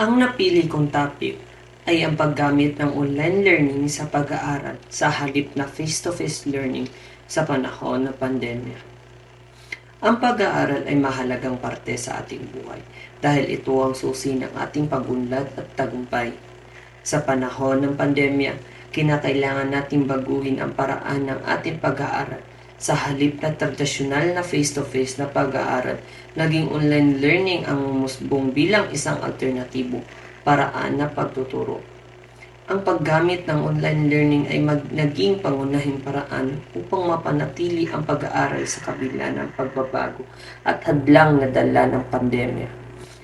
Ang napili kong topic ay ang paggamit ng online learning sa pag-aaral sa halip na face-to-face learning sa panahon ng pandemya. Ang pag-aaral ay mahalagang parte sa ating buhay dahil ito ang susi ng ating pagunlad at tagumpay. Sa panahon ng pandemya, kinakailangan nating baguhin ang paraan ng ating pag-aaral. Sa halip na tradisyonal na face-to-face na pag-aaral, naging online learning ang umusbong bilang isang alternatibo paraan na pagtuturo. Ang paggamit ng online learning ay naging pangunahing paraan upang mapanatili ang pag-aaral sa kabila ng pagbabago at hadlang na dala ng pandemya.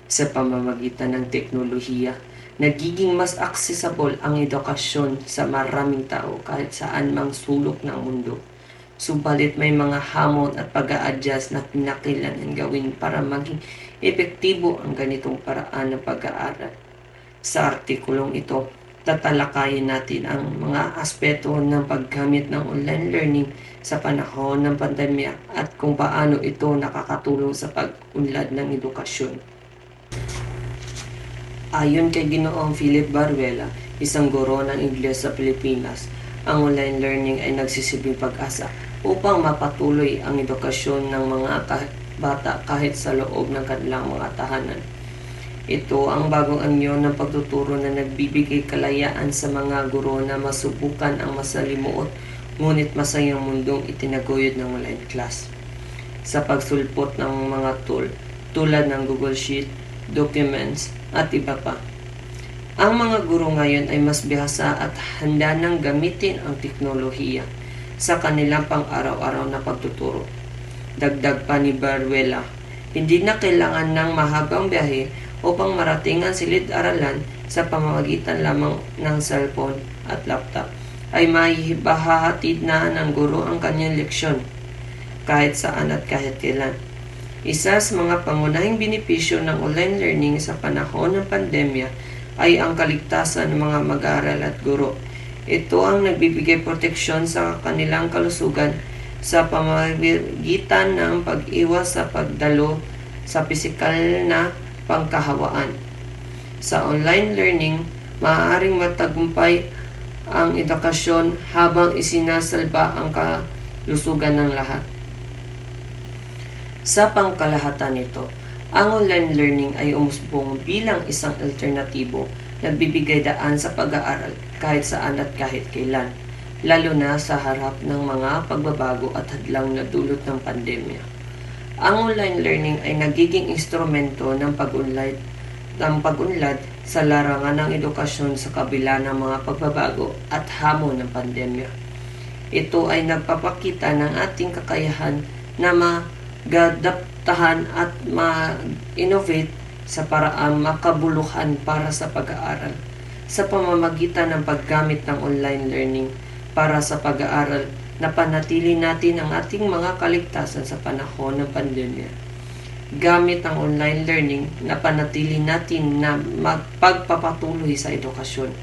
Sa pamamagitan ng teknolohiya, nagiging mas accessible ang edukasyon sa maraming tao kahit saan mang sulok ng mundo. Subalit may mga hamon at pag-a-adjust na kinakailangan gawin para maging epektibo ang ganitong paraan ng pag-aaral. Sa artikulong ito, tatalakayin natin ang mga aspeto ng paggamit ng online learning sa panahon ng pandemya at kung paano ito nakakatulong sa pag-unlad ng edukasyon. Ayon kay Ginoong Philip Baruela, isang guro ng Ingles sa Pilipinas, ang online learning ay nagsisilbing pag-asa upang mapatuloy ang edukasyon ng mga bata kahit sa loob ng kanilang mga tahanan. Ito ang bagong anyo ng pagtuturo na nagbibigay kalayaan sa mga guro na masubukan ang masalimuot ngunit masayang mundong itinaguyod ng online class. Sa pagsulpot ng mga tool tulad ng Google Sheet, documents, at iba pa. Ang mga guro ngayon ay mas bihasa at handa nang gamitin ang teknolohiya sa kanilang pang-araw-araw na pagtuturo. Dagdag pa ni Baruela, hindi na kailangan ng mahabang biyahe upang marating ang silid-aralan sa pamamagitan lamang ng cellphone at laptop. Ay maihahatid na ng guro ang kanyang leksyon kahit saan at kahit kailan. Isa sa mga pangunahing benepisyo ng online learning sa panahon ng pandemya ay ang kaligtasan ng mga mag-aaral at guro. Ito ang nagbibigay proteksyon sa kanilang kalusugan sa pamamagitan ng pag-iwas sa pagdalo sa pisikal na pangkahawaan. Sa online learning, maaaring matagumpay ang edukasyon habang isinasalba ang kalusugan ng lahat. Sa pangkalahatan nito, ang online learning ay umusbong bilang isang alternatibo nagbibigay daan sa pag-aaral kahit saan at kahit kailan, lalo na sa harap ng mga pagbabago at hadlang na dulot ng pandemya. Ang online learning ay nagiging instrumento ng pag-unlad sa larangan ng edukasyon sa kabila ng mga pagbabago at hamon ng pandemya. Ito ay nagpapakita ng ating kakayahan na magadaptahan at ma-innovate sa paraang makabuluhan para sa pag-aaral sa pamamagitan ng paggamit ng online learning para sa pag-aaral na panatili natin ang ating mga kaligtasan sa panahon ng pandemya. Gamit ang online learning na panatili natin na magpagpapatuloy sa edukasyon